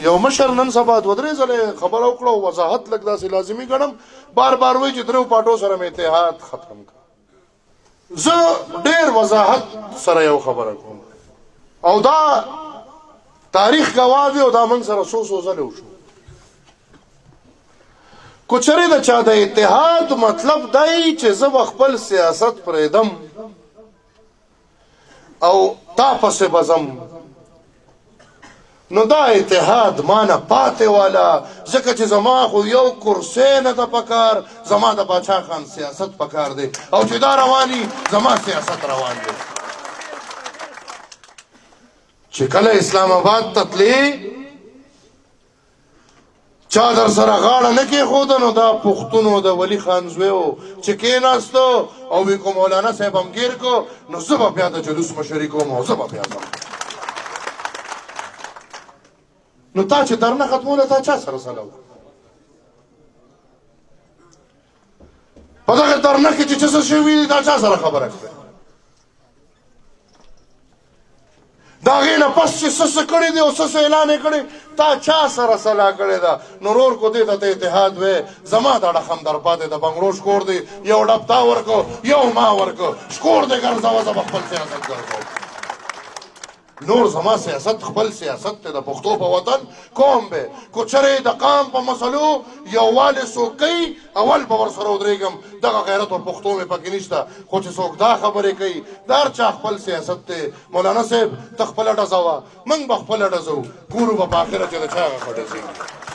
یو مشر نن سبا دوه درې ځله خبره وکړه او وضاحت لږ داسې لازمي ګڼم بار بار وایي چې درېو پاټو سره مې اتحاد ختم کړ. زه ډېر وضاحت سره یو خبره کوم او دا تاریخ ګواه دی او دا موږ سره څو ځلې وشو. کو چېرې د چا د اتحاد مطلب دی چې زه به خپل سیاست پرېږدم او تا پسې به ځم، نو دا اتحاد ما نه پاتې والا، ځکه چې زما خو یو کرسی نه ده پکار، زما د باچا خان سیاست پکار دی او چې دا رواني زما سیاست روان دی. چې کله اسلام آباد ته تلې چا در سره غاړه نه کېښوده نو دا پښتون د ولي خان زوی و چې کېناستو او وی کو مولانا صاحب هم ګیر کو، نو زه به بیا د جلوس مشري کوم او زه به بیا ځم. نو تا چې درنه ختموله تا چا سره سله وکړه؟ په دغه درنه کې چې څه شوي دي دا چا سره خبره کړې؟ د هغې نه پس چې څه کړي دي او څه اعلان یې کړی تا چا سره صلاح کړې ده؟ نو رور کو دې ته اتحاد وې زما دا ډخم در پاتې د بنګړو شکور دی، یو ډب تا ورکو یو ما ورکو، شکور دې ګرځوه زه به خپل سیاست ګرځوم. نور زما سیاست خپل سیاست ته د پښتو په وطن کوم به. کو چېرې د قام په مسلو یووالی څوک کوي اول به ورسره ودرېږم، دغه غیرت او پښتو مې پکې نشته. خو چې څوک دا خبرې کوي د هر چا خپل سیاست دی. مولانا صاحب ته خپله ډزوه موږ به خپله ډزو، ګورو به په آخره چې د چا هغه ډزېږي.